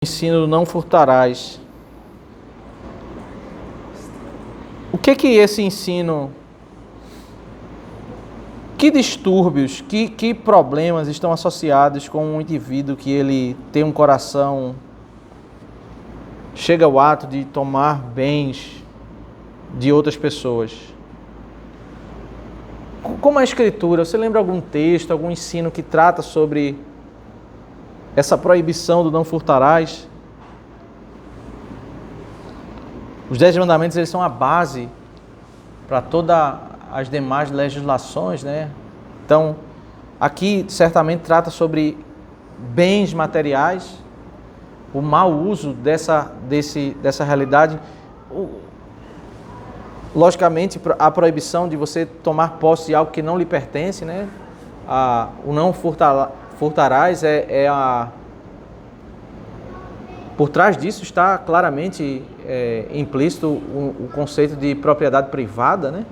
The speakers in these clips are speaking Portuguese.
Ensino do não furtarás. O que esse ensino, que distúrbios, que problemas estão associados com um indivíduo que ele tem um coração, chega ao ato de tomar bens de outras pessoas? Como a Escritura, você lembra algum texto, algum ensino que trata sobre essa proibição do não furtarás? Os 10 mandamentos, eles são a base para todas as demais legislações, né? Então, aqui certamente trata sobre bens materiais, o mau uso dessa realidade. Logicamente, a proibição de você tomar posse de algo que não lhe pertence, né? O não furtarás por trás disso está claramente implícito o conceito de propriedade privada, né?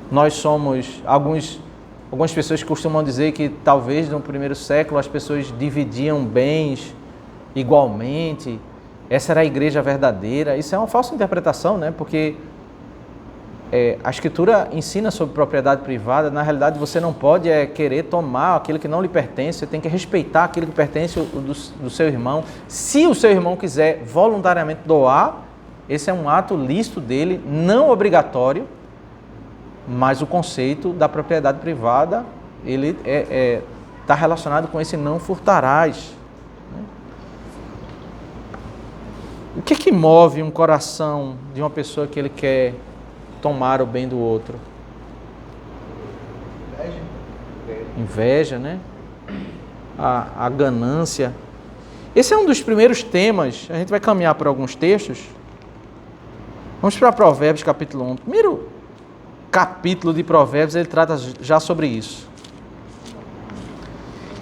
Nós somos, algumas pessoas costumam dizer que talvez no primeiro século as pessoas dividiam bens igualmente, essa era a igreja verdadeira. Isso é uma falsa interpretação, né? Porque a Escritura ensina sobre propriedade privada. Na realidade, você não pode querer tomar aquilo que não lhe pertence, você tem que respeitar aquilo que pertence do seu irmão. Se o seu irmão quiser voluntariamente doar, esse é um ato lícito dele, não obrigatório, mas o conceito da propriedade privada, ele está relacionado com esse não furtarás. O que move um coração de uma pessoa que ele quer tomar o bem do outro? Inveja, né? A ganância. Esse é um dos primeiros temas. A gente vai caminhar por alguns textos. Vamos para Provérbios capítulo 1. O primeiro capítulo de Provérbios, ele trata já sobre isso.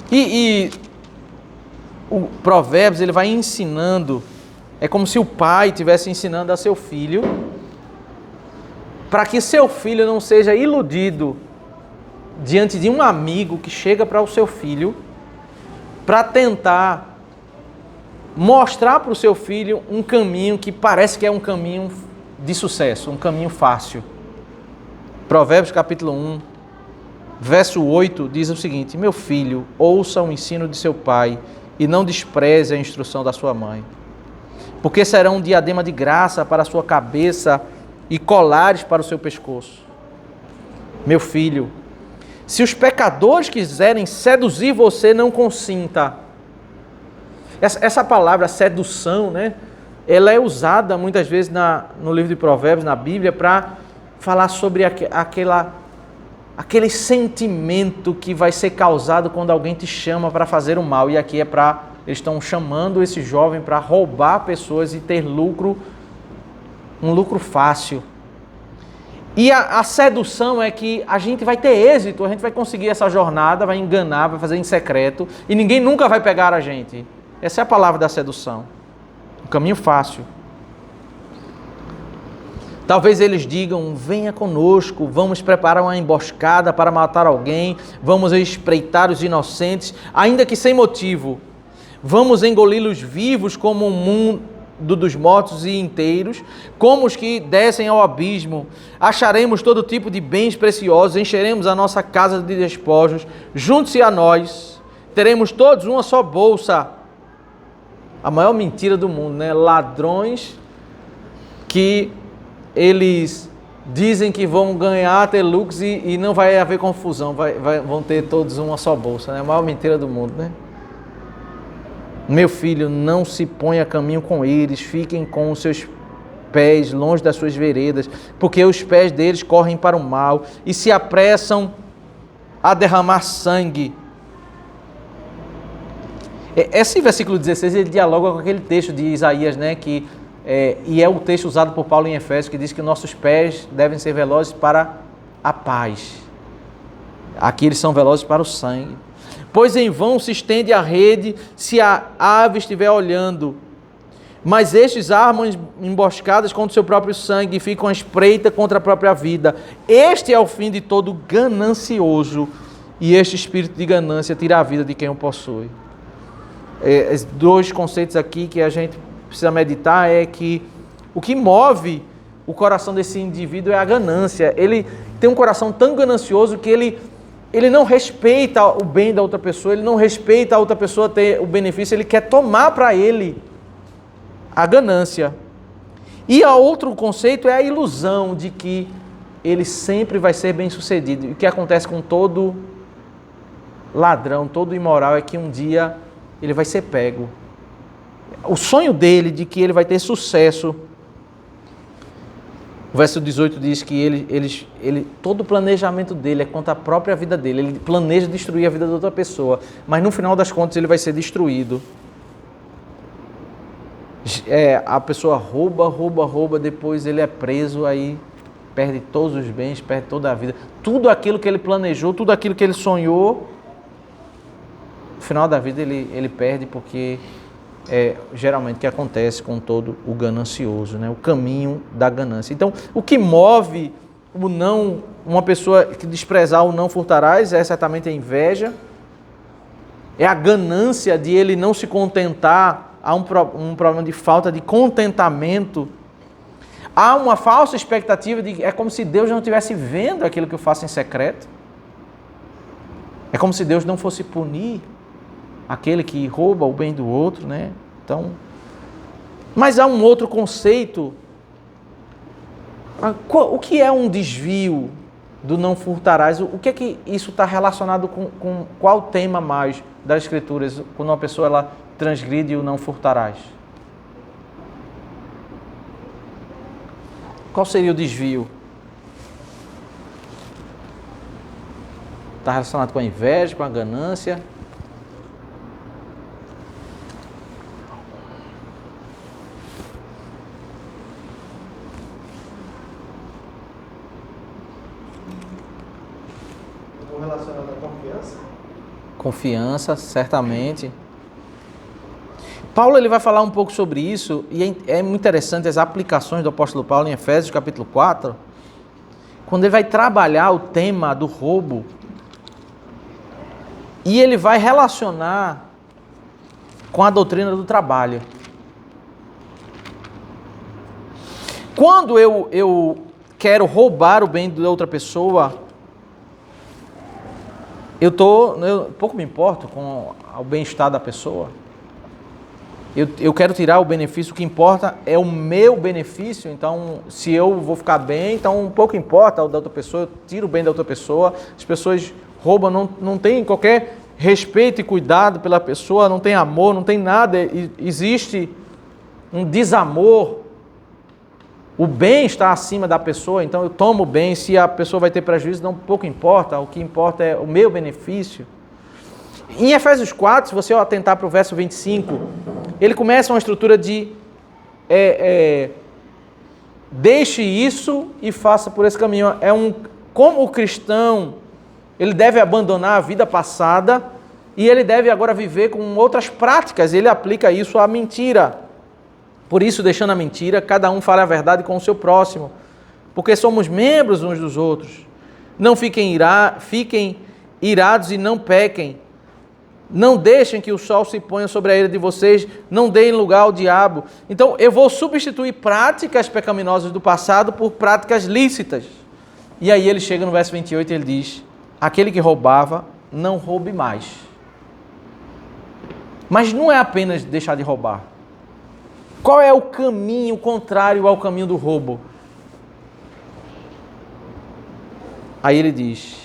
E o Provérbios, ele vai ensinando, é como se o pai estivesse ensinando a seu filho, para que seu filho não seja iludido diante de um amigo que chega para o seu filho para tentar mostrar para o seu filho um caminho que parece que é um caminho de sucesso, um caminho fácil. Provérbios capítulo 1, verso 8 diz o seguinte: meu filho, ouça o ensino de seu pai e não despreze a instrução da sua mãe, porque será um diadema de graça para a sua cabeça e colares para o seu pescoço. Meu filho, se os pecadores quiserem seduzir você, não consinta. Essa palavra sedução, né? Ela é usada muitas vezes no livro de Provérbios, na Bíblia, para falar sobre aquele sentimento que vai ser causado quando alguém te chama para fazer o mal. E aqui eles estão chamando esse jovem para roubar pessoas e ter lucro, um lucro fácil. E a sedução é que a gente vai ter êxito, a gente vai conseguir essa jornada, vai enganar, vai fazer em secreto e ninguém nunca vai pegar a gente. Essa é a palavra da sedução. Um caminho fácil. Talvez eles digam: venha conosco, vamos preparar uma emboscada para matar alguém, vamos espreitar os inocentes, ainda que sem motivo. Vamos engoli-los vivos como um mundo dos mortos e inteiros, como os que descem ao abismo. Acharemos todo tipo de bens preciosos, encheremos a nossa casa de despojos. Junte-se a nós, teremos todos uma só bolsa. A maior mentira do mundo, né? Ladrões que eles dizem que vão ganhar, ter lucros e não vai haver confusão, vão ter todos uma só bolsa, né? A maior mentira do mundo, né? Meu filho, não se ponha a caminho com eles, fiquem com os seus pés longe das suas veredas, porque os pés deles correm para o mal e se apressam a derramar sangue. Esse versículo 16, ele dialoga com aquele texto de Isaías, né, e é o texto usado por Paulo em Efésios, que diz que nossos pés devem ser velozes para a paz. Aqui eles são velozes para o sangue. Pois em vão se estende a rede se a ave estiver olhando. Mas estes armam emboscadas contra o seu próprio sangue e ficam à espreita contra a própria vida. Este é o fim de todo ganancioso, e este espírito de ganância tira a vida de quem o possui. dois conceitos aqui que a gente precisa meditar é que o que move o coração desse indivíduo é a ganância. Ele tem um coração tão ganancioso que ele não respeita o bem da outra pessoa, ele não respeita a outra pessoa ter o benefício, ele quer tomar para ele a ganância. E o outro conceito é a ilusão de que ele sempre vai ser bem-sucedido. E o que acontece com todo ladrão, todo imoral, é que um dia ele vai ser pego. O sonho dele de que ele vai ter sucesso. O verso 18 diz que todo o planejamento dele é contra a própria vida dele. Ele planeja destruir a vida de outra pessoa, mas no final das contas ele vai ser destruído. A pessoa rouba, depois ele é preso, aí perde todos os bens, perde toda a vida. Tudo aquilo que ele planejou, tudo aquilo que ele sonhou, no final da vida ele perde, porque geralmente o que acontece com todo o ganancioso, né? O caminho da ganância. Então, o que move uma pessoa que desprezar o não furtarás é certamente a inveja, é a ganância de ele não se contentar. Há um problema de falta de contentamento. Há uma falsa expectativa de que é como se Deus não estivesse vendo aquilo que eu faço em secreto. É como se Deus não fosse punir aquele que rouba o bem do outro, né? Então, mas há um outro conceito. O que é um desvio do não furtarás? O que é que isso está relacionado com qual tema mais das Escrituras, quando uma pessoa ela transgride o não furtarás? Qual seria o desvio? Está relacionado com a inveja, com a ganância? Relacionado à confiança? Confiança, certamente. Paulo ele vai falar um pouco sobre isso, e é muito interessante as aplicações do apóstolo Paulo em Efésios capítulo 4, quando ele vai trabalhar o tema do roubo, e ele vai relacionar com a doutrina do trabalho. Quando eu quero roubar o bem de outra pessoa, eu pouco me importo com o bem-estar da pessoa. Eu quero tirar o benefício, o que importa é o meu benefício. Então, se eu vou ficar bem, então pouco importa o da outra pessoa, eu tiro o bem da outra pessoa. As pessoas roubam, não tem qualquer respeito e cuidado pela pessoa, não tem amor, não tem nada, existe um desamor. O bem está acima da pessoa, então eu tomo o bem. Se a pessoa vai ter prejuízo, não pouco importa, o que importa é o meu benefício. Em Efésios 4, se você atentar para o verso 25, ele começa uma estrutura de deixe isso e faça por esse caminho. Como o cristão, ele deve abandonar a vida passada e ele deve agora viver com outras práticas. Ele aplica isso à mentira. Por isso, deixando a mentira, cada um fale a verdade com o seu próximo, porque somos membros uns dos outros. Não fiquem irados e não pequem. Não deixem que o sol se ponha sobre a ira de vocês, não deem lugar ao diabo. Então, eu vou substituir práticas pecaminosas do passado por práticas lícitas. E aí ele chega no verso 28 e ele diz: aquele que roubava, não roube mais. Mas não é apenas deixar de roubar. Qual é o caminho contrário ao caminho do roubo? Aí ele diz: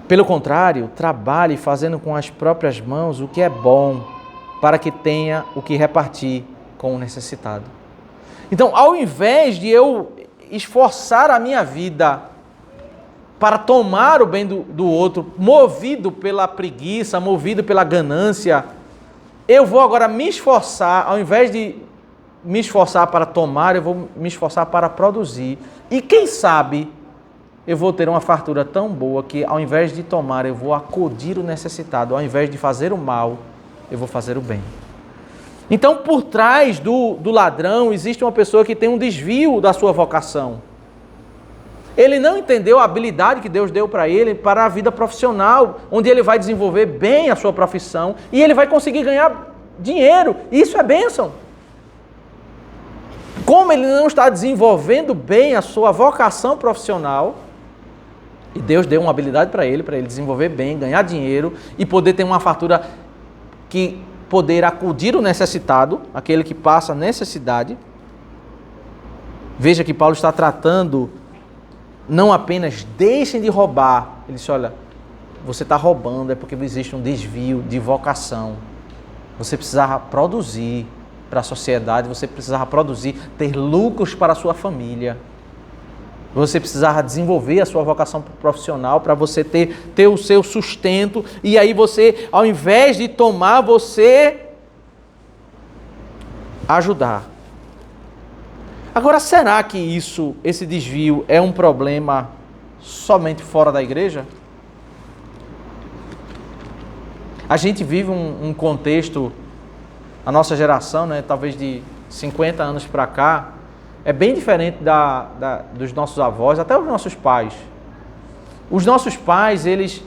pelo contrário, trabalhe fazendo com as próprias mãos o que é bom, para que tenha o que repartir com o necessitado. Então, ao invés de eu esforçar a minha vida para tomar o bem do outro, movido pela preguiça, movido pela ganância, eu vou agora me esforçar, ao invés de me esforçar para tomar, eu vou me esforçar para produzir. E quem sabe eu vou ter uma fartura tão boa que ao invés de tomar, eu vou acudir o necessitado. Ao invés de fazer o mal, eu vou fazer o bem. Então, por trás do ladrão, existe uma pessoa que tem um desvio da sua vocação. Ele não entendeu a habilidade que Deus deu para ele para a vida profissional, onde ele vai desenvolver bem a sua profissão e ele vai conseguir ganhar dinheiro. Isso é bênção. Como ele não está desenvolvendo bem a sua vocação profissional, e Deus deu uma habilidade para ele desenvolver bem, ganhar dinheiro e poder ter uma fartura que poder acudir o necessitado, aquele que passa necessidade. Veja que Paulo está tratando não apenas deixem de roubar. Ele disse, olha, você está roubando, é porque existe um desvio de vocação. Você precisava produzir para a sociedade, você precisava produzir, ter lucros para a sua família. Você precisava desenvolver a sua vocação profissional para você ter o seu sustento. E aí você, ao invés de tomar, você ajudar. Agora, será que esse desvio é um problema somente fora da igreja? A gente vive um contexto, a nossa geração, né, talvez de 50 anos para cá, é bem diferente dos nossos avós, até os nossos pais. Os nossos pais, eles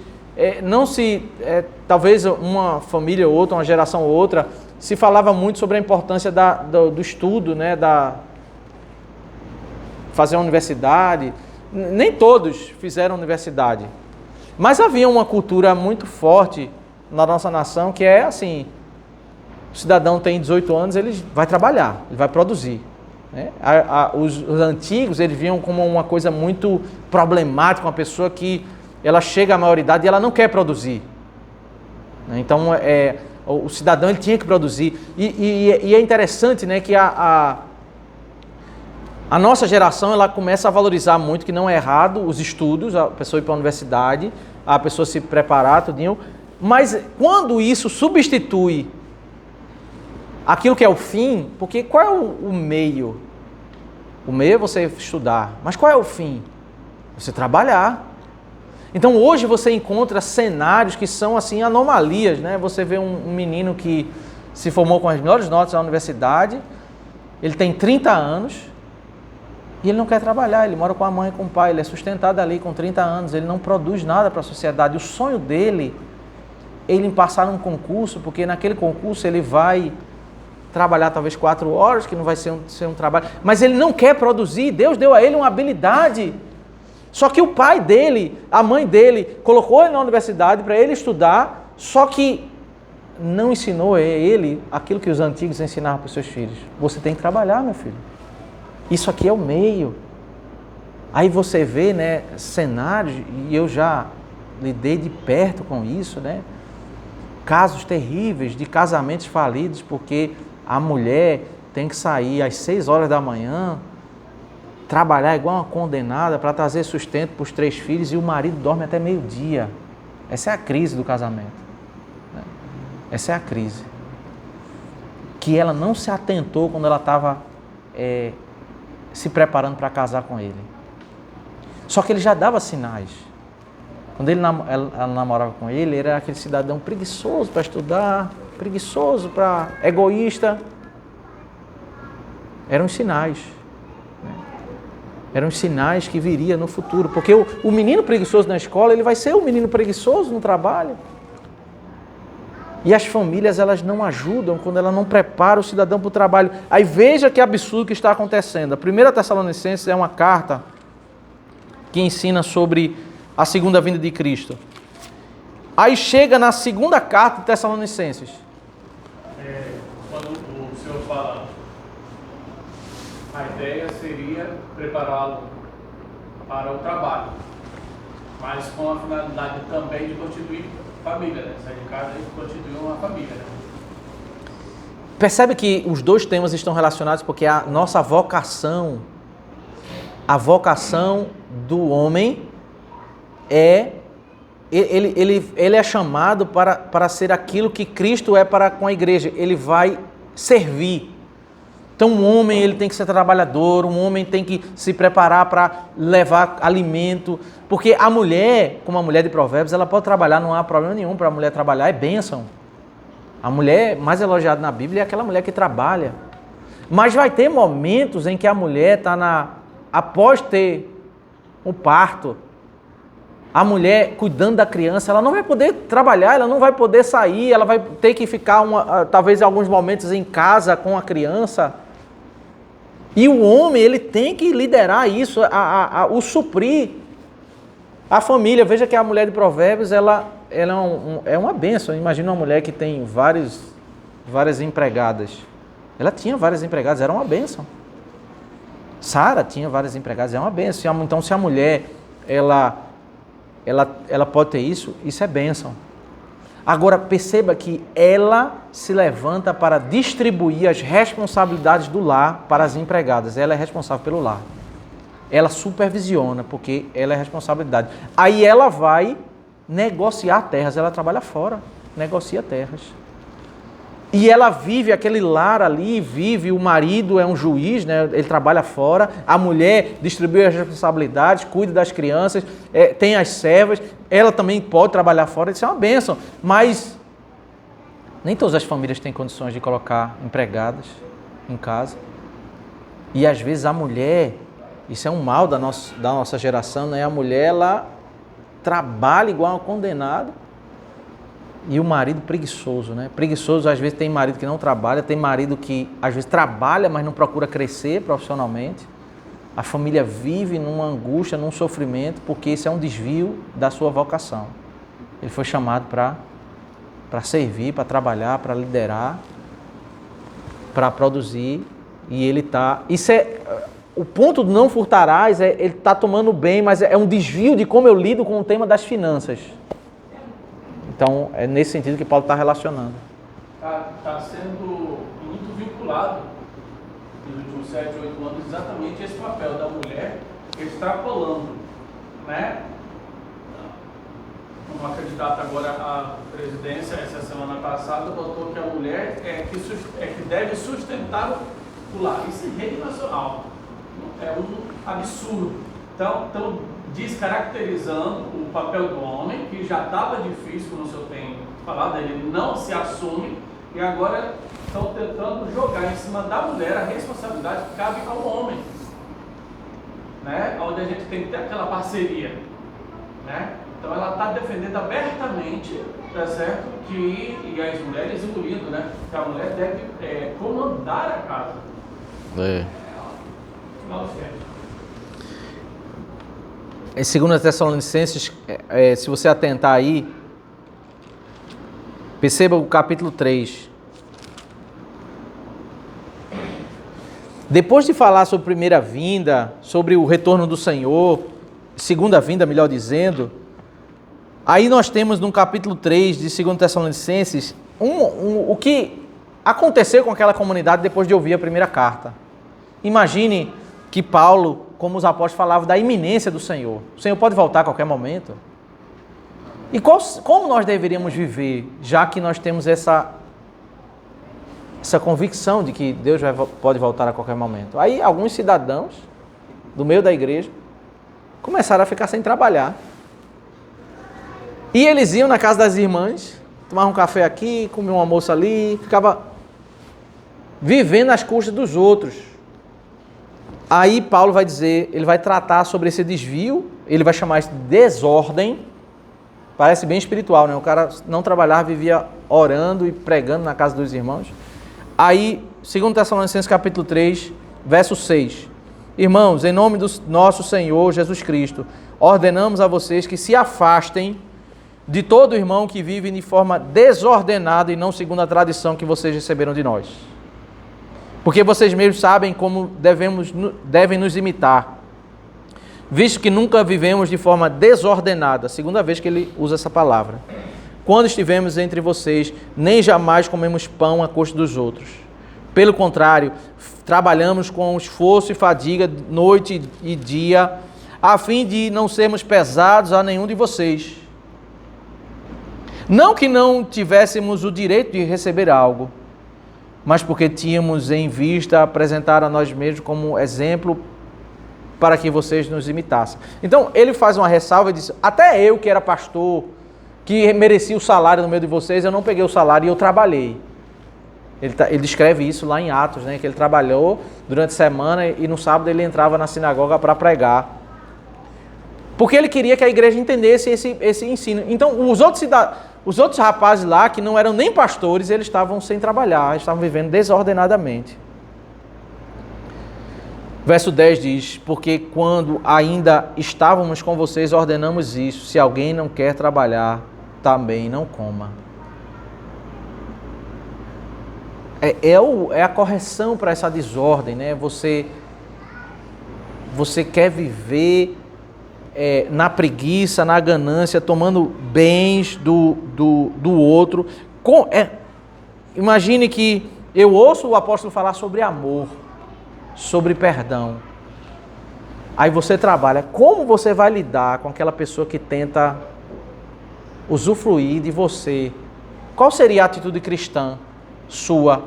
talvez uma família ou outra, uma geração ou outra, se falava muito sobre a importância do estudo, né, fazer uma universidade. Nem todos fizeram universidade. Mas havia uma cultura muito forte na nossa nação que é assim, o cidadão tem 18 anos, ele vai trabalhar, ele vai produzir. Né? Os antigos, eles viam como uma coisa muito problemática, uma pessoa que ela chega à maioridade e ela não quer produzir. Né? Então, o cidadão ele tinha que produzir. E é interessante, né, que a nossa geração ela começa a valorizar muito, que não é errado, os estudos, a pessoa ir para a universidade, a pessoa se preparar, tudinho. Mas quando isso substitui aquilo que é o fim, porque qual é o meio? O meio é você estudar, mas qual é o fim? Você trabalhar. Então hoje você encontra cenários que são assim anomalias, né? Você vê um menino que se formou com as melhores notas na universidade, ele tem 30 anos e ele não quer trabalhar, ele mora com a mãe e com o pai, ele é sustentado ali com 30 anos, ele não produz nada para a sociedade. O sonho dele é ele passar num concurso, porque naquele concurso ele vai trabalhar talvez 4 horas, que não vai ser um trabalho, mas ele não quer produzir. Deus deu a ele uma habilidade, só que o pai dele, a mãe dele, colocou ele na universidade para ele estudar, só que não ensinou a ele aquilo que os antigos ensinavam para os seus filhos. Você tem que trabalhar, meu filho. Isso aqui é o meio. Aí você vê, né, cenários, e eu já lidei de perto com isso, né? Casos terríveis de casamentos falidos, porque a mulher tem que sair às 6 horas da manhã, trabalhar igual uma condenada para trazer sustento para os 3 filhos e o marido dorme até meio-dia. Essa é a crise do casamento. Essa é a crise. Que ela não se atentou quando ela estava se preparando para casar com ele. Só que ele já dava sinais. Quando ela namorava com ele, era aquele cidadão preguiçoso para estudar, preguiçoso, egoísta. Eram sinais. Né? Eram sinais que viria no futuro. Porque o menino preguiçoso na escola, ele vai ser um menino preguiçoso no trabalho. E as famílias, elas não ajudam quando ela não prepara o cidadão para o trabalho. Aí veja que absurdo que está acontecendo. A 1 Tessalonicenses é uma carta que ensina sobre a segunda vinda de Cristo. Aí chega na segunda carta de Tessalonicenses. Quando o Senhor fala, a ideia seria prepará-lo para o trabalho, mas com a finalidade também de constituir família, né? Sair de casa e constituir uma família, né? Percebe que os dois temas estão relacionados porque a nossa vocação, a vocação do homem ele é chamado para ser aquilo que Cristo é para com a igreja. Ele vai servir. Então um homem ele tem que ser trabalhador, um homem tem que se preparar para levar alimento, porque a mulher, como a mulher de Provérbios, ela pode trabalhar, não há problema nenhum para a mulher trabalhar, é bênção. A mulher mais elogiada na Bíblia é aquela mulher que trabalha. Mas vai ter momentos em que a mulher está após ter o parto. A mulher cuidando da criança, ela não vai poder trabalhar, ela não vai poder sair, ela vai ter que ficar, talvez, em alguns momentos em casa com a criança. E o homem, ele tem que liderar isso, o suprir a família. Veja que a mulher de Provérbios, ela é uma bênção. Imagina uma mulher que tem várias empregadas. Ela tinha várias empregadas, era uma bênção. Sara tinha várias empregadas, é uma bênção. Então, se a mulher, ela pode ter isso é bênção. Agora, perceba que ela se levanta para distribuir as responsabilidades do lar para as empregadas. Ela é responsável pelo lar. Ela supervisiona, porque ela é responsabilidade. Aí ela vai negociar terras, ela trabalha fora, negocia terras. E ela vive aquele lar ali, o marido é um juiz, né? Ele trabalha fora, a mulher distribui as responsabilidades, cuida das crianças, tem as servas, ela também pode trabalhar fora, isso é uma bênção. Mas nem todas as famílias têm condições de colocar empregadas em casa. E às vezes a mulher, isso é um mal da nossa geração, né? A mulher, ela trabalha igual uma condenada. E o marido preguiçoso, né? Preguiçoso, às vezes tem marido que não trabalha, tem marido que às vezes trabalha, mas não procura crescer profissionalmente. A família vive numa angústia, num sofrimento, porque isso é um desvio da sua vocação. Ele foi chamado para servir, para trabalhar, para liderar, para produzir, e ele está... O ponto do não furtarás, ele está tomando bem, mas é um desvio de como eu lido com o tema das finanças. Então, é nesse sentido que Paulo está relacionando. Está sendo muito vinculado, nos últimos 7, 8 anos, exatamente esse papel da mulher extrapolando, né? Uma candidata agora à presidência, essa semana passada, botou que a mulher é que deve sustentar o lar. Isso é rede nacional. É um absurdo. Então descaracterizando o papel do homem, que já estava difícil, como o senhor tem falado, ele não se assume, e agora estão tentando jogar em cima da mulher a responsabilidade que cabe ao homem, né? Onde a gente tem que ter aquela parceria, né? Então ela está defendendo abertamente, tá certo? E as mulheres incluindo, né? Que a mulher deve comandar a casa. Final do século. Em 2 Tessalonicenses, se você atentar aí, perceba o capítulo 3. Depois de falar sobre primeira vinda, sobre o retorno do Senhor, segunda vinda, melhor dizendo, aí nós temos no capítulo 3 de 2 Tessalonicenses o que aconteceu com aquela comunidade depois de ouvir a primeira carta. Imagine que Paulo, como os apóstolos falavam, da iminência do Senhor. O Senhor pode voltar a qualquer momento. E como nós deveríamos viver, já que nós temos essa convicção de que Deus pode voltar a qualquer momento? Aí alguns cidadãos do meio da igreja começaram a ficar sem trabalhar. E eles iam na casa das irmãs, tomavam um café aqui, comiam um almoço ali, ficava vivendo às custas dos outros. Aí Paulo vai dizer, ele vai tratar sobre esse desvio, ele vai chamar isso de desordem. Parece bem espiritual, né? O cara não trabalhava, vivia orando e pregando na casa dos irmãos. Aí, 2 Tessalonicenses capítulo 3, verso 6. Irmãos, em nome do nosso Senhor Jesus Cristo, ordenamos a vocês que se afastem de todo irmão que vive de forma desordenada e não segundo a tradição que vocês receberam de nós. Porque vocês mesmos sabem como devem nos imitar, visto que nunca vivemos de forma desordenada, segunda vez que ele usa essa palavra. Quando estivemos entre vocês, nem jamais comemos pão à custa dos outros. Pelo contrário, trabalhamos com esforço e fadiga noite e dia, a fim de não sermos pesados a nenhum de vocês. Não que não tivéssemos o direito de receber algo, mas porque tínhamos em vista apresentar a nós mesmos como exemplo para que vocês nos imitassem. Então, ele faz uma ressalva e diz, até eu que era pastor, que merecia o salário no meio de vocês, eu não peguei o salário e eu trabalhei. Ele descreve isso lá em Atos, né, que ele trabalhou durante a semana e no sábado ele entrava na sinagoga para pregar. Porque ele queria que a igreja entendesse esse ensino. Então, os outros rapazes lá, que não eram nem pastores, eles estavam sem trabalhar, estavam vivendo desordenadamente. Verso 10 diz, porque quando ainda estávamos com vocês, ordenamos isso, se alguém não quer trabalhar, também não coma. É a correção para essa desordem, né? Você quer viver na preguiça, na ganância, tomando bens do outro. Imagine que eu ouço o apóstolo falar sobre amor, sobre perdão. Aí você trabalha. Como você vai lidar com aquela pessoa que tenta usufruir de você? Qual seria a atitude cristã sua?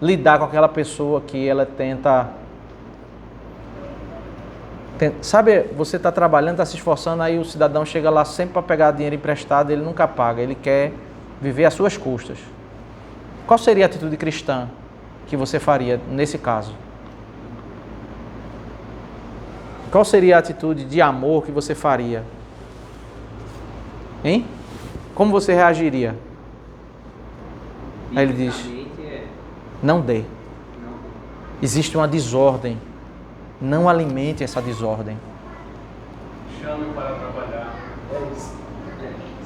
Lidar com aquela pessoa que ela tenta... Sabe, você está trabalhando, está se esforçando, aí o cidadão chega lá sempre para pegar dinheiro emprestado, ele nunca paga, ele quer viver às suas custas. Qual seria a atitude cristã que você faria nesse caso? Qual seria a atitude de amor que você faria? Hein? Como você reagiria? Aí ele diz, não dê. Existe uma desordem. Não alimente essa desordem. Chame para trabalhar. É isso.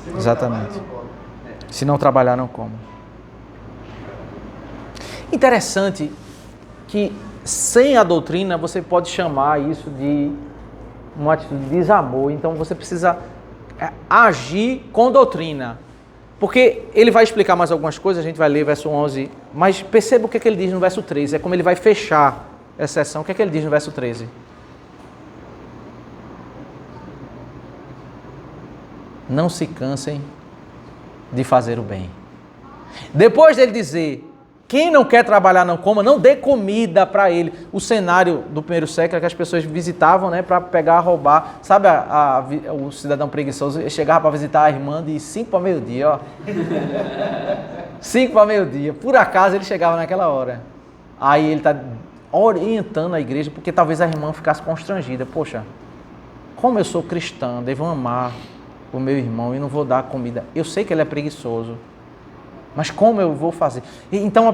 Se não Exatamente. trabalha, não come. Se não trabalhar, não como. Interessante que sem a doutrina você pode chamar isso de uma atitude de desamor. Então você precisa agir com doutrina. Porque ele vai explicar mais algumas coisas, a gente vai ler verso 11. Mas perceba o que ele diz no verso 13. É como ele vai fechar essa sessão. O que ele diz no verso 13? Não se cansem de fazer o bem. Depois dele dizer, quem não quer trabalhar não coma, não dê comida para ele. O cenário do primeiro século é que as pessoas visitavam, né, para pegar, roubar. Sabe o cidadão preguiçoso, ele chegava para visitar a irmã de 5 para meio-dia, ó. 5 para meio-dia. Por acaso ele chegava naquela hora. Aí ele está orientando a igreja, porque talvez a irmã ficasse constrangida. Poxa, como eu sou cristã, devo amar o meu irmão e não vou dar comida. Eu sei que ele é preguiçoso, mas como eu vou fazer? Então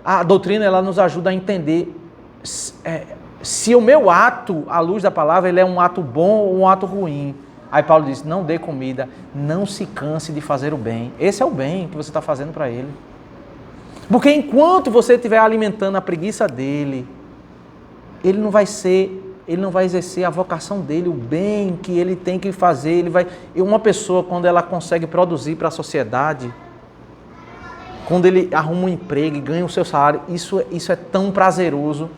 a doutrina, ela nos ajuda a entender se o meu ato, à luz da palavra, ele é um ato bom ou um ato ruim. Aí Paulo diz, não dê comida, não se canse de fazer o bem. Esse é o bem que você está fazendo para ele. Porque enquanto você estiver alimentando a preguiça dele, ele não vai exercer a vocação dele, o bem que ele tem que fazer. Uma pessoa, quando ela consegue produzir para a sociedade, quando ele arruma um emprego e ganha o seu salário, isso é tão prazeroso.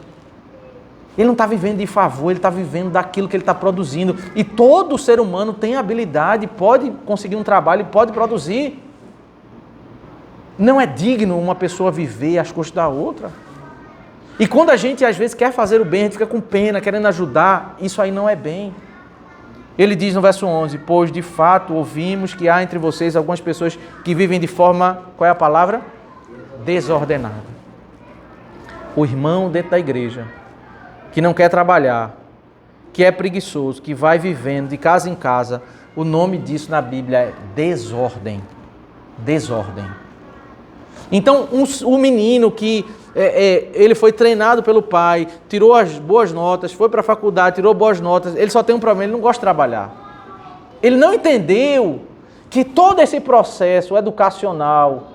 Ele não está vivendo de favor, ele está vivendo daquilo que ele está produzindo. E todo ser humano tem habilidade, pode conseguir um trabalho e pode produzir. Não é digno uma pessoa viver às custas da outra. E quando a gente às vezes quer fazer o bem, a gente fica com pena, querendo ajudar, isso aí não é bem. Ele diz no verso 11, pois de fato ouvimos que há entre vocês algumas pessoas que vivem de forma, qual é a palavra? Desordenada. O irmão dentro da igreja, que não quer trabalhar, que é preguiçoso, que vai vivendo de casa em casa, o nome disso na Bíblia é desordem. Desordem. Então, o menino que ele foi treinado pelo pai, tirou as boas notas, foi para a faculdade, tirou boas notas, ele só tem um problema, ele não gosta de trabalhar. Ele não entendeu que todo esse processo educacional,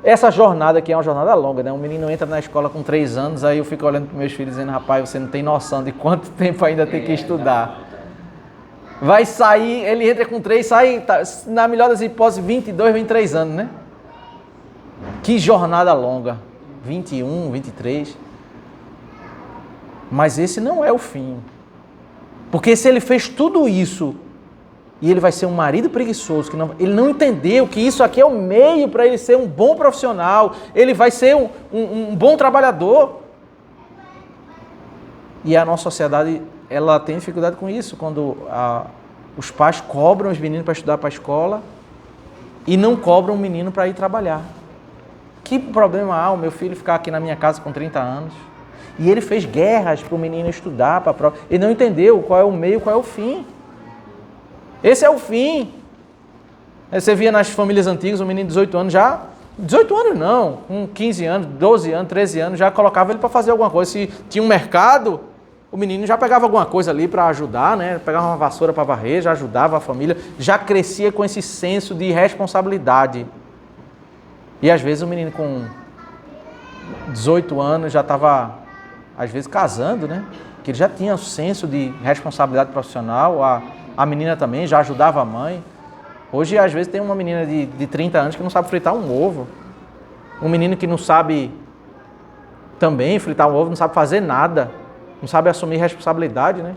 essa jornada que é uma jornada longa, né? Um menino entra na escola com 3 anos, aí eu fico olhando para meus filhos dizendo, rapaz, você não tem noção de quanto tempo ainda tem que estudar. Vai sair, ele entra com 3, sai, na melhor das hipóteses, 22, 23 anos, né? Que jornada longa, 21, 23. Mas esse não é o fim. Porque se ele fez tudo isso e ele vai ser um marido preguiçoso, ele não entendeu que isso aqui é o meio para ele ser um bom profissional, ele vai ser um bom trabalhador. E a nossa sociedade, ela tem dificuldade com isso, quando os pais cobram os meninos para estudar para a escola e não cobram o menino para ir trabalhar. Que problema há o meu filho ficar aqui na minha casa com 30 anos? E ele fez guerras para o menino estudar, para a prova. Ele não entendeu qual é o meio, qual é o fim. Esse é o fim. Você via nas famílias antigas, um menino de 18 anos já... 18 anos não, com 15 anos, 12 anos, 13 anos, já colocava ele para fazer alguma coisa. Se tinha um mercado, o menino já pegava alguma coisa ali para ajudar, né? Pegava uma vassoura para varrer, já ajudava a família, já crescia com esse senso de responsabilidade. E às vezes o menino com 18 anos já estava, às vezes, casando, né? Que ele já tinha o senso de responsabilidade profissional, a menina também já ajudava a mãe. Hoje, às vezes, tem uma menina de 30 anos que não sabe fritar um ovo. Um menino que não sabe também fritar um ovo, não sabe fazer nada. Não sabe assumir responsabilidade, né?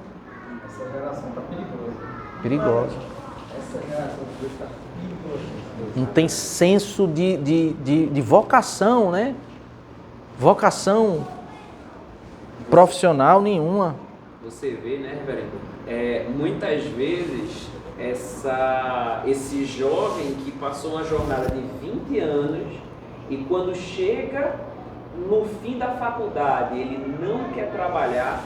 Essa geração está perigosa. Perigosa. Essa geração está perigosa. Não tem senso de vocação, né? Vocação profissional nenhuma. Você vê, né, reverendo? Muitas vezes... esse jovem que passou uma jornada de 20 anos e quando chega no fim da faculdade ele não quer trabalhar,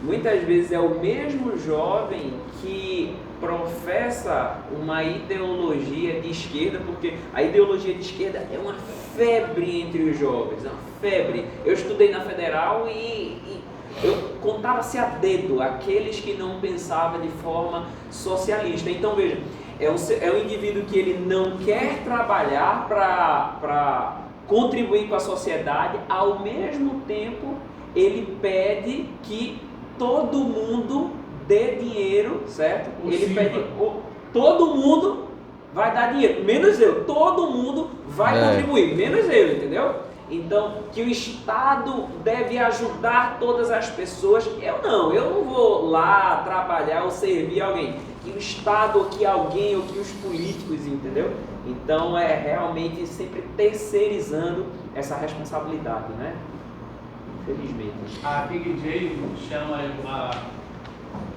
muitas vezes é o mesmo jovem que professa uma ideologia de esquerda, porque a ideologia de esquerda é uma febre entre os jovens, é uma febre. Eu estudei na Federal e eu contava-se a dedo aqueles que não pensavam de forma socialista. Então veja, é um indivíduo que ele não quer trabalhar para contribuir com a sociedade, ao mesmo tempo ele pede que todo mundo dê dinheiro, certo? Ele pede, todo mundo vai dar dinheiro, menos eu, todo mundo vai contribuir, menos eu, entendeu? Então, que o Estado deve ajudar todas as pessoas, eu não vou lá trabalhar ou servir alguém. Que o Estado, ou que alguém, ou que os políticos, entendeu? Então, é realmente sempre terceirizando essa responsabilidade, né? Infelizmente. A Big J chama a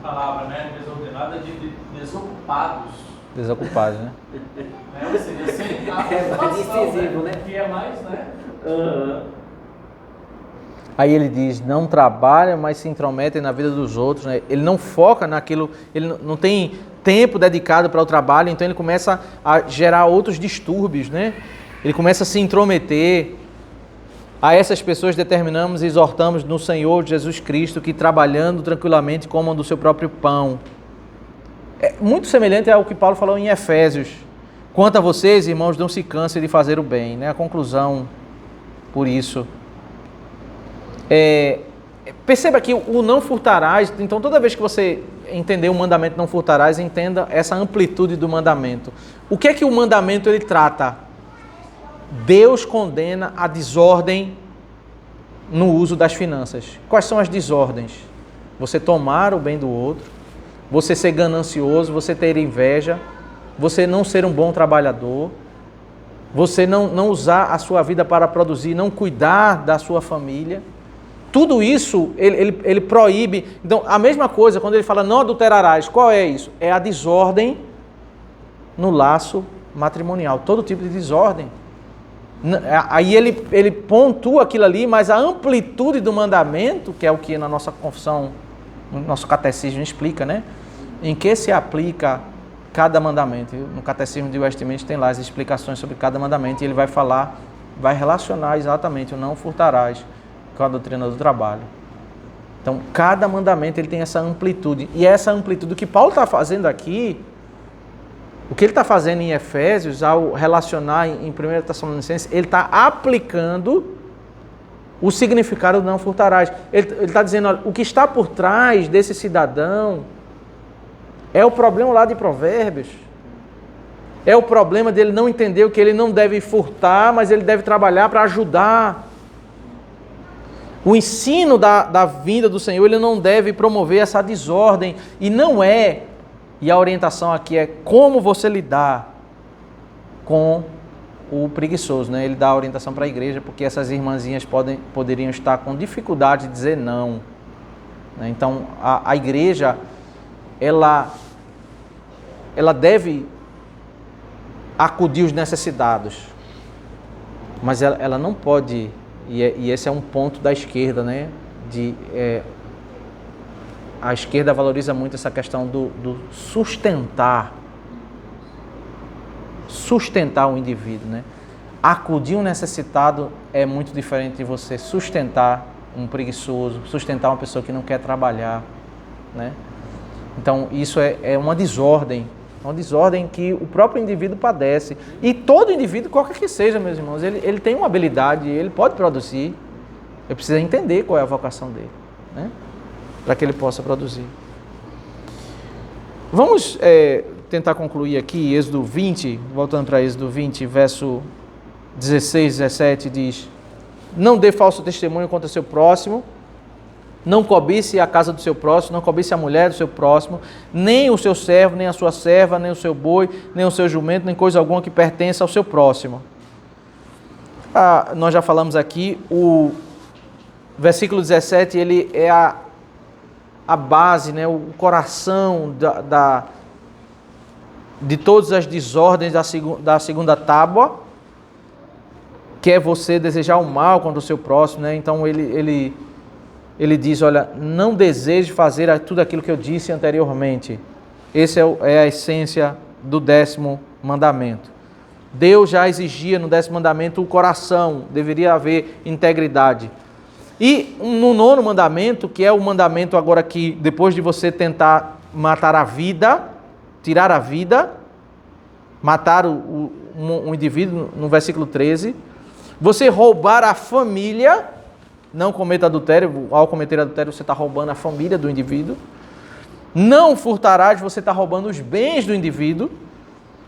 palavra, né, desordenada de desocupados. Desocupados, né? Ou seja, sem mais incisivo, né? Que é mais, né? Aí ele diz, não trabalha, mas se intromete na vida dos outros, né? Ele não foca naquilo, ele não tem tempo dedicado para o trabalho, então ele começa a gerar outros distúrbios, né? Ele começa a se intrometer. A essas pessoas determinamos e exortamos no Senhor Jesus Cristo que trabalhando tranquilamente comam do seu próprio pão. É muito semelhante ao que Paulo falou em Efésios. Quanto a vocês, irmãos, não se cansem de fazer o bem, né? A conclusão, por isso. Perceba que o não furtarás, então toda vez que você entender o mandamento não furtarás, entenda essa amplitude do mandamento. O que é que o mandamento ele trata? Deus condena a desordem no uso das finanças. Quais são as desordens? Você tomar o bem do outro, você ser ganancioso, você ter inveja, você não ser um bom trabalhador, você não usar a sua vida para produzir, não cuidar da sua família. Tudo isso ele proíbe. Então, a mesma coisa, quando ele fala não adulterarás, qual é isso? É a desordem no laço matrimonial, todo tipo de desordem. Aí ele pontua aquilo ali, mas a amplitude do mandamento, que é o que na nossa confissão, no nosso catecismo explica, né? Em que se aplica cada mandamento. No catecismo de Westminster tem lá as explicações sobre cada mandamento e ele vai falar, vai relacionar exatamente o não furtarás com a doutrina do trabalho. Então, cada mandamento ele tem essa amplitude. E essa amplitude que Paulo está fazendo aqui, o que ele está fazendo em Efésios, ao relacionar em 1 Tessalonicenses, ele está aplicando o significado do não furtarás. Ele está dizendo, olha, o que está por trás desse cidadão é o problema lá de Provérbios. É o problema dele não entender que ele não deve furtar, mas ele deve trabalhar para ajudar. O ensino da vinda do Senhor, ele não deve promover essa desordem. E não é, e a orientação aqui é como você lidar com o preguiçoso, né? Ele dá a orientação para a igreja, porque essas irmãzinhas poderiam estar com dificuldade de dizer não. Né? Então, a igreja, ela deve acudir os necessitados, mas ela não pode, e esse é um ponto da esquerda, né? a esquerda valoriza muito essa questão do sustentar o indivíduo, né? Acudir um necessitado é muito diferente de você sustentar um preguiçoso, sustentar uma pessoa que não quer trabalhar, né? Então, isso é uma desordem que o próprio indivíduo padece. E todo indivíduo, qualquer que seja, meus irmãos, ele tem uma habilidade, ele pode produzir. Ele precisa entender qual é a vocação dele, né? Para que ele possa produzir. Vamos tentar concluir aqui, Êxodo 20, voltando para Êxodo 20, verso 16, 17, diz: não dê falso testemunho contra seu próximo, não cobice a casa do seu próximo, não cobice a mulher do seu próximo, nem o seu servo, nem a sua serva, nem o seu boi, nem o seu jumento, nem coisa alguma que pertença ao seu próximo. Nós já falamos aqui, o versículo 17, ele é a base, né, o coração de todas as desordens da segunda tábua, que é você desejar o mal contra o seu próximo, né? Então ele diz, olha, não deseje fazer tudo aquilo que eu disse anteriormente. Essa é a essência do 10º mandamento. Deus já exigia no 10º mandamento o coração, deveria haver integridade. E no 9º mandamento, que é o mandamento agora que, depois de você tentar matar a vida, tirar a vida, matar um indivíduo, no versículo 13, você roubar a família, não cometa adultério, ao cometer adultério você está roubando a família do indivíduo. Não furtarás, você está roubando os bens do indivíduo.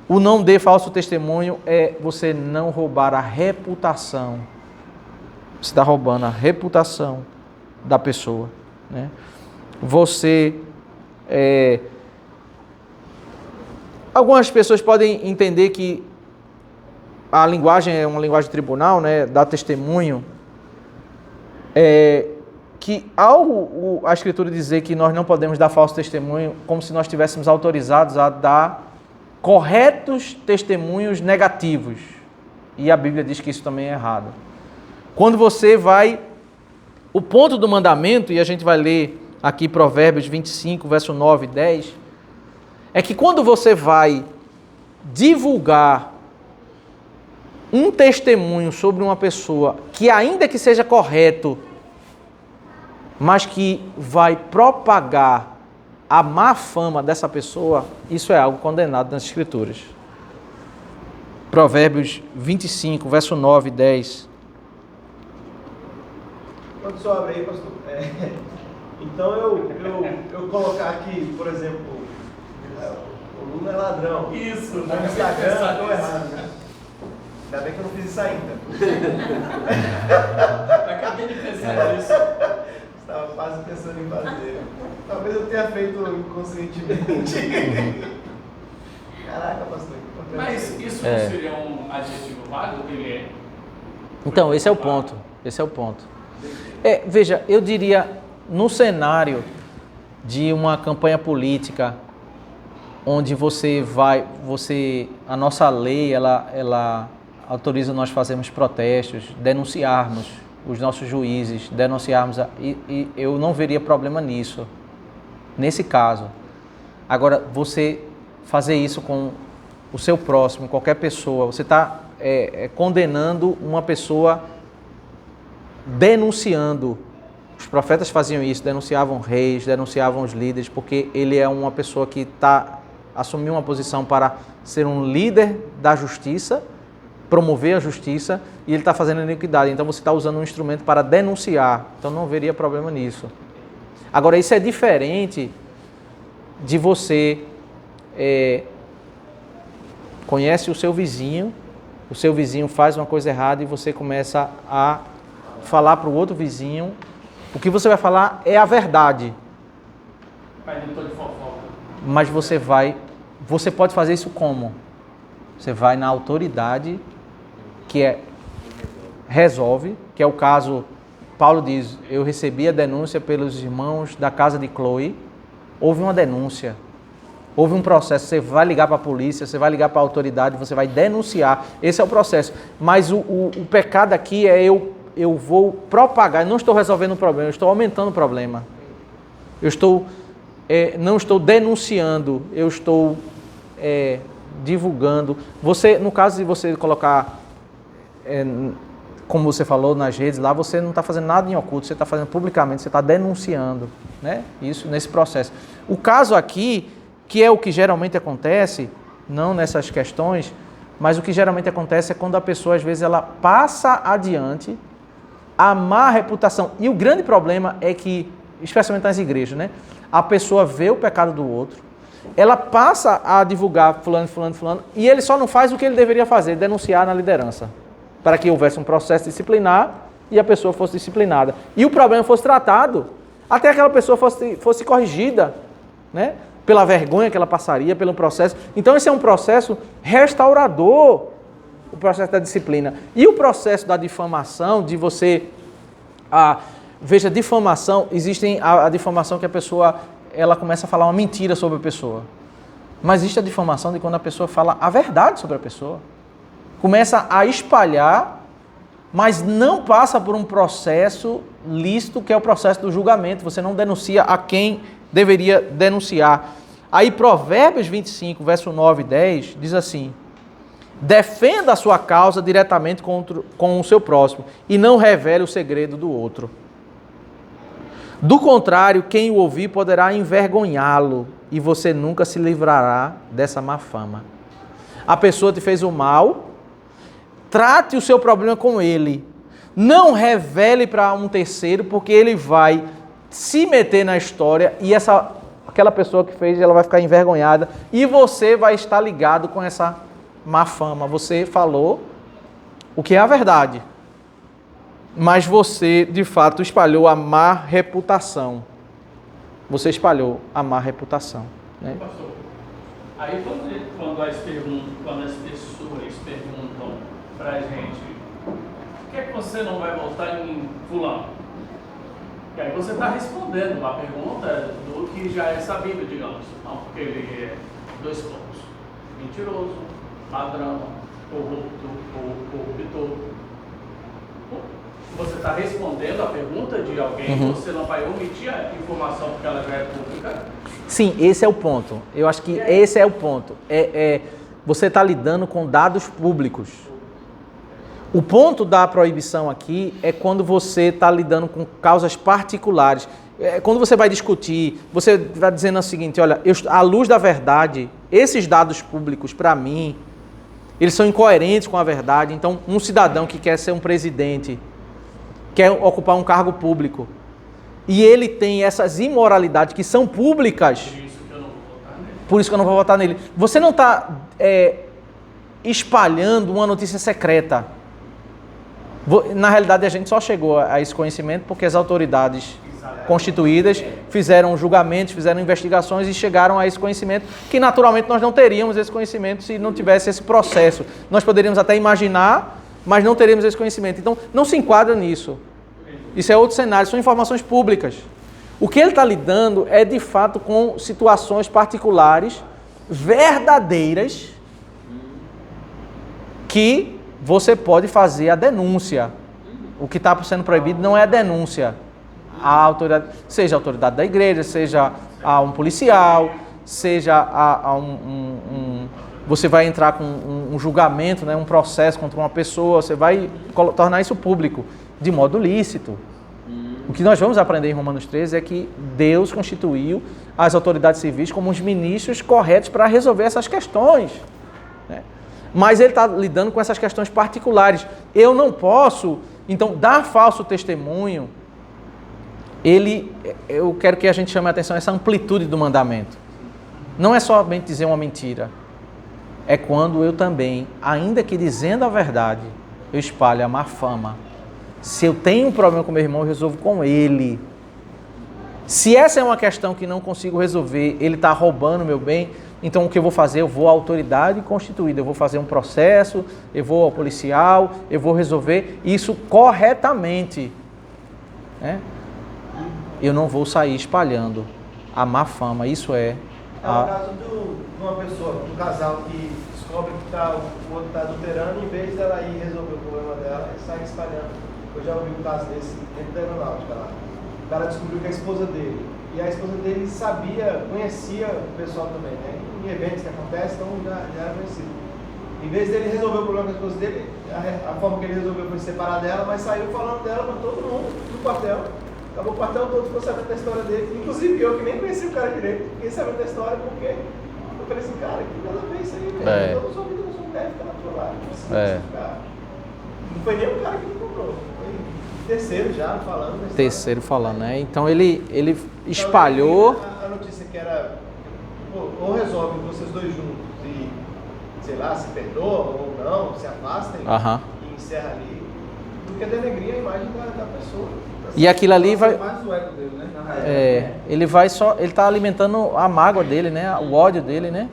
O não dê falso testemunho é você não roubar a reputação. Você está roubando a reputação da pessoa, né? Você... Algumas pessoas podem entender que a linguagem é uma linguagem de tribunal, né? Dar testemunho. Que ao a Escritura dizer que nós não podemos dar falso testemunho, como se nós estivéssemos autorizados a dar corretos testemunhos negativos. E a Bíblia diz que isso também é errado. Quando você vai... O ponto do mandamento, e a gente vai ler aqui Provérbios 25, verso 9 e 10, é que quando você vai divulgar um testemunho sobre uma pessoa que, ainda que seja correto, mas que vai propagar a má fama dessa pessoa, isso é algo condenado nas Escrituras. Provérbios 25, verso 9 e 10. Quando o senhor abre aí, pastor, então eu colocar aqui, por exemplo, o Lula é ladrão. Isso, No Instagram, estou errado, né? Ainda bem que eu não fiz isso ainda. Acabei de pensar nisso. Estava quase pensando em fazer. Talvez eu tenha feito inconscientemente. Caraca, pastor. Mas isso não seria um adjetivo vago? Ele é? Então, esse é o ponto. Esse é o ponto. Veja, eu diria, no cenário de uma campanha política, onde a nossa lei, ela autoriza nós fazermos protestos, denunciarmos os nossos juízes, denunciarmos, e eu não veria problema nisso, nesse caso. Agora, você fazer isso com o seu próximo, qualquer pessoa, você está condenando uma pessoa, denunciando. Os profetas faziam isso, denunciavam reis, denunciavam os líderes, porque ele é uma pessoa que assumiu uma posição para ser um líder da justiça, promover a justiça, e ele está fazendo iniquidade. Então você está usando um instrumento para denunciar. Então não haveria problema nisso. Agora, isso é diferente de você conhece o seu vizinho faz uma coisa errada e você começa a falar para o outro vizinho. O que você vai falar é a verdade. Mas não estou de fofoca. Mas você pode fazer isso como? Você vai na autoridade que resolve, que é o caso, Paulo diz, eu recebi a denúncia pelos irmãos da casa de Chloe, houve uma denúncia, houve um processo, você vai ligar para a polícia, você vai ligar para a autoridade, você vai denunciar, esse é o processo. Mas o pecado aqui é eu vou propagar, eu não estou resolvendo o problema, eu estou aumentando o problema. Eu estou não estou denunciando, eu estou divulgando. Você, no caso de você colocar, como você falou nas redes lá, você não está fazendo nada em oculto, você está fazendo publicamente, você está denunciando, né? Isso nesse processo. O caso aqui, que é o que geralmente acontece, não nessas questões, mas o que geralmente acontece é quando a pessoa, às vezes, ela passa adiante a má reputação. E o grande problema é que, especialmente nas igrejas, né? A pessoa vê o pecado do outro, ela passa a divulgar fulano, fulano, fulano, e ele só não faz o que ele deveria fazer, denunciar na liderança, para que houvesse um processo disciplinar e a pessoa fosse disciplinada. E o problema fosse tratado, até aquela pessoa fosse corrigida, né? Pela vergonha que ela passaria, pelo processo. Então esse é um processo restaurador, o processo da disciplina. E o processo da difamação, de você... veja, difamação, existem a difamação que a pessoa, ela começa a falar uma mentira sobre a pessoa. Mas existe a difamação de quando a pessoa fala a verdade sobre a pessoa. Começa a espalhar, mas não passa por um processo lícito, que é o processo do julgamento. Você não denuncia a quem deveria denunciar. Aí Provérbios 25, verso 9 e 10, diz assim: defenda a sua causa diretamente com o seu próximo e não revele o segredo do outro. Do contrário, quem o ouvir poderá envergonhá-lo e você nunca se livrará dessa má fama. A pessoa te fez o mal, trate o seu problema com ele. Não revele para um terceiro, porque ele vai se meter na história e aquela pessoa que fez, ela vai ficar envergonhada e você vai estar ligado com essa má fama. Você falou o que é a verdade, mas você, de fato, espalhou a má reputação. Você espalhou a má reputação, né? Pastor, aí quando as pessoas perguntam para a gente, por que é que você não vai votar em fulano? E aí você está respondendo a pergunta do que já é sabido, digamos. Não, porque ele é 2 pontos. Mentiroso, ladrão, corruptor. Você está respondendo a pergunta de alguém, você não vai omitir a informação porque ela já é pública? Sim, esse é o ponto. Eu acho que esse é o ponto. Você está lidando com dados públicos. O ponto da proibição aqui é quando você está lidando com causas particulares. Quando você vai discutir, você vai dizendo o seguinte: olha, à luz da verdade, esses dados públicos, para mim, eles são incoerentes com a verdade. Então, um cidadão que quer ser um presidente, quer ocupar um cargo público, e ele tem essas imoralidades que são públicas, por isso que eu não vou votar nele. Você não está espalhando uma notícia secreta. Na realidade, a gente só chegou a esse conhecimento porque as autoridades constituídas fizeram julgamentos, fizeram investigações e chegaram a esse conhecimento, que naturalmente nós não teríamos esse conhecimento se não tivesse esse processo. Nós poderíamos até imaginar, mas não teríamos esse conhecimento. Então, não se enquadra nisso. Isso é outro cenário, são informações públicas. O que ele está lidando é, de fato, com situações particulares, verdadeiras, que você pode fazer a denúncia. O que está sendo proibido não é a denúncia. A autoridade, seja a autoridade da igreja, seja a um policial, seja você vai entrar com um julgamento, né, um processo contra uma pessoa, você vai tornar isso público, de modo lícito. O que nós vamos aprender em Romanos 13 é que Deus constituiu as autoridades civis como os ministros corretos para resolver essas questões, né? Mas ele está lidando com essas questões particulares. Eu não posso, então, dar falso testemunho. Eu quero que a gente chame a atenção a essa amplitude do mandamento. Não é somente dizer uma mentira. É quando eu também, ainda que dizendo a verdade, eu espalho a má fama. Se eu tenho um problema com meu irmão, eu resolvo com ele. Se essa é uma questão que não consigo resolver, ele está roubando meu bem, então o que eu vou fazer? Eu vou à autoridade constituída, eu vou fazer um processo, eu vou ao policial, eu vou resolver isso corretamente, né? Eu não vou sair espalhando a má fama. Isso é... É o caso de uma pessoa, um casal que descobre que o outro está adulterando, em vez dela ir resolver o problema dela, ele sai espalhando. Eu já ouvi um caso desse dentro da aeronáutica lá. o cara descobriu que a esposa dele, e a esposa dele conhecia o pessoal também, né? Em eventos que acontecem, então já era conhecido. Em vez dele resolver o problema com a esposa dele, a forma que ele resolveu foi separar dela, mas saiu falando dela para todo mundo do quartel. Acabou o quartel todo, ficou sabendo da história dele. Inclusive eu, que nem conhecia o cara direito, fiquei sabendo da história porque eu falei assim, cara, que nada a ver isso aí, velho. Eu sou vida, eu sou mulher, fica na tua lá. Não foi nem o cara que me comprou, foi o terceiro já falando da história. Terceiro falando, né? Então ele espalhou. A notícia que era, ou resolvem vocês dois juntos e, sei lá, se perdoam ou não, se afastem e encerra ali, do que denegrir a imagem da pessoa. E aquilo ali vai. Mais o ego dele, né? Ele vai só. Ele está alimentando a mágoa dele, né? O ódio dele, né?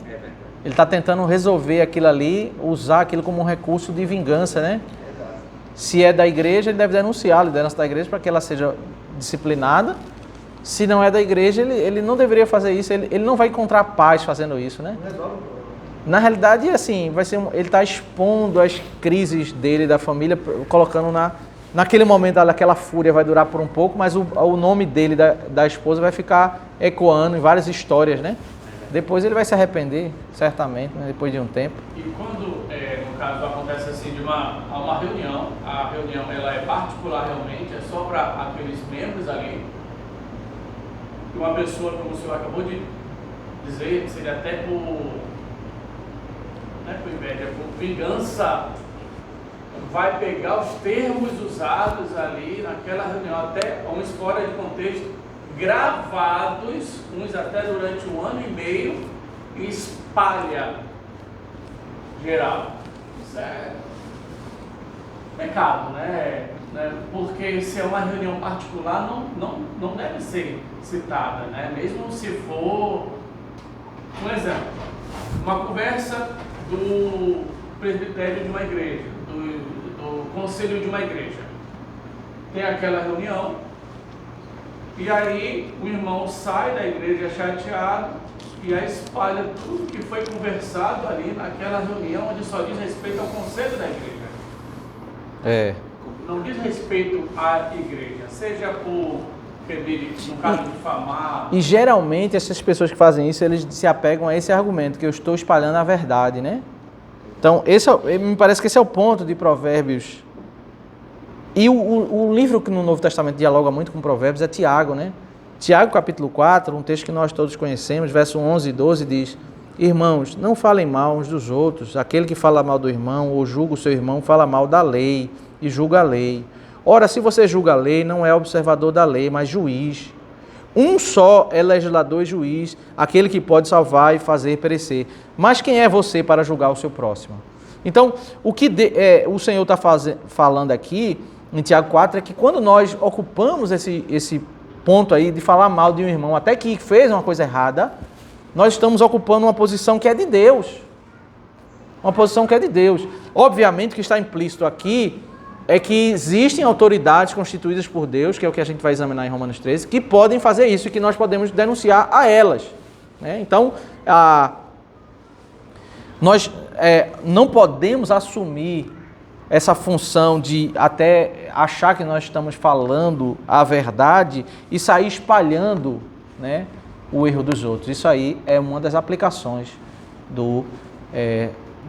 Ele está tentando resolver aquilo ali, usar aquilo como um recurso de vingança, né? Se é da igreja, ele deve denunciar a liderança da igreja para que ela seja disciplinada. Se não é da igreja, ele não deveria fazer isso. Ele não vai encontrar paz fazendo isso, né? Não resolve o problema. Na realidade, assim, ele está expondo as crises dele, da família, colocando naquele momento, aquela fúria vai durar por um pouco, mas o nome dele, da esposa, vai ficar ecoando em várias histórias, né? Depois ele vai se arrepender, certamente, né? Depois de um tempo. E quando, no caso, acontece assim de uma reunião, a reunião ela é particular realmente, é só para aqueles membros ali, e uma pessoa, como o senhor acabou de dizer, seria até por inveja, por vingança, vai pegar os termos usados ali naquela reunião, até uns fora de contexto, gravados, uns até durante 1 ano e meio, e espalha geral. Isso é pecado, né? Porque se é uma reunião particular, não deve ser citada, né? Mesmo se for, um exemplo, uma conversa do presbitério de uma igreja, do conselho de uma igreja. Tem aquela reunião, e aí o irmão sai da igreja chateado e aí espalha tudo que foi conversado ali naquela reunião, onde só diz respeito ao conselho da igreja. Não diz respeito à igreja, seja por no caso de difamar. E geralmente essas pessoas que fazem isso, eles se apegam a esse argumento, que eu estou espalhando a verdade, né? Então, me parece que esse é o ponto de Provérbios. E o livro que no Novo Testamento dialoga muito com Provérbios é Tiago, né? Tiago, capítulo 4, um texto que nós todos conhecemos, verso 11 e 12, diz: Irmãos, não falem mal uns dos outros. Aquele que fala mal do irmão ou julga o seu irmão, fala mal da lei e julga a lei. Ora, se você julga a lei, não é observador da lei, mas juiz. Um só é legislador e juiz, aquele que pode salvar e fazer perecer. Mas quem é você para julgar o seu próximo? Então, o que o Senhor está falando aqui, em Tiago 4, é que quando nós ocupamos esse ponto aí de falar mal de um irmão, até que fez uma coisa errada, nós estamos ocupando uma posição que é de Deus. Uma posição que é de Deus. Obviamente, o que está implícito aqui é que existem autoridades constituídas por Deus, que é o que a gente vai examinar em Romanos 13, que podem fazer isso e que nós podemos denunciar a elas, né? Então, nós não podemos assumir essa função de até achar que nós estamos falando a verdade e sair espalhando, né, o erro dos outros. Isso aí é uma das aplicações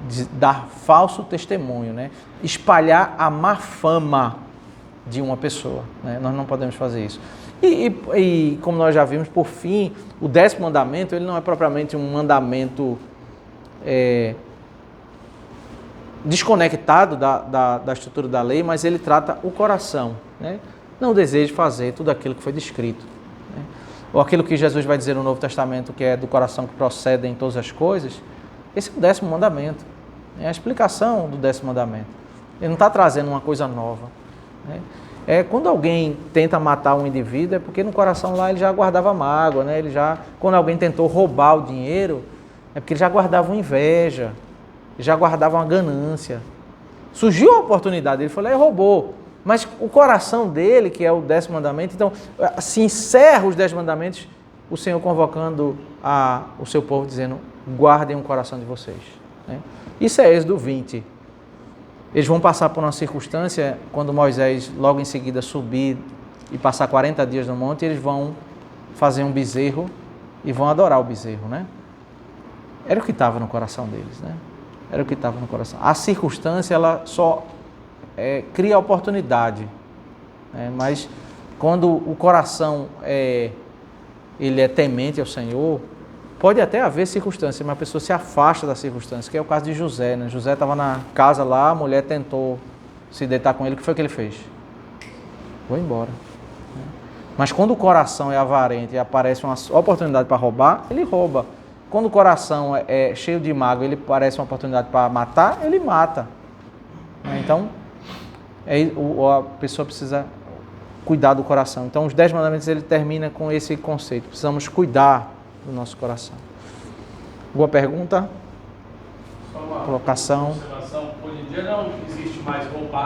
de dar falso testemunho, né? Espalhar a má fama de uma pessoa, né? Nós não podemos fazer isso. E como nós já vimos, por fim, o 10º mandamento, ele não é propriamente um mandamento desconectado da estrutura da lei, mas ele trata o coração, né? Não deseje fazer tudo aquilo que foi descrito, né? Ou aquilo que Jesus vai dizer no Novo Testamento, que é do coração que procedem todas as coisas. Esse é o 10º mandamento, é a explicação do 10º mandamento. Ele não está trazendo uma coisa nova, né? Quando alguém tenta matar um indivíduo, é porque no coração lá ele já guardava mágoa, né? Quando alguém tentou roubar o dinheiro, é porque ele já guardava uma inveja, já guardava uma ganância. Surgiu a oportunidade, ele foi lá e roubou. Mas o coração dele, que é o 10º mandamento, então se encerra os 10 mandamentos, o Senhor convocando o seu povo, dizendo: guardem o coração de vocês, né? Isso é Êxodo 20. Eles vão passar por uma circunstância, quando Moisés logo em seguida subir e passar 40 dias no monte, eles vão fazer um bezerro e vão adorar o bezerro, né? Era o que estava no coração deles, né? Era o que estava no coração. A circunstância, ela só cria oportunidade, né? Mas quando o coração ele é temente ao Senhor, pode até haver circunstância, mas a pessoa se afasta da circunstância, que é o caso de José, né? José estava na casa lá, a mulher tentou se deitar com ele, o que foi que ele fez? Vou embora. Mas quando o coração é avarento e aparece uma oportunidade para roubar, ele rouba. Quando o coração é cheio de mágoa, ele aparece uma oportunidade para matar, ele mata. Então, a pessoa precisa cuidar do coração. Então, os 10 mandamentos, ele termina com esse conceito. Precisamos cuidar do nosso coração. Boa pergunta? Só uma Colocação. observação. Hoje em dia não existe mais roubar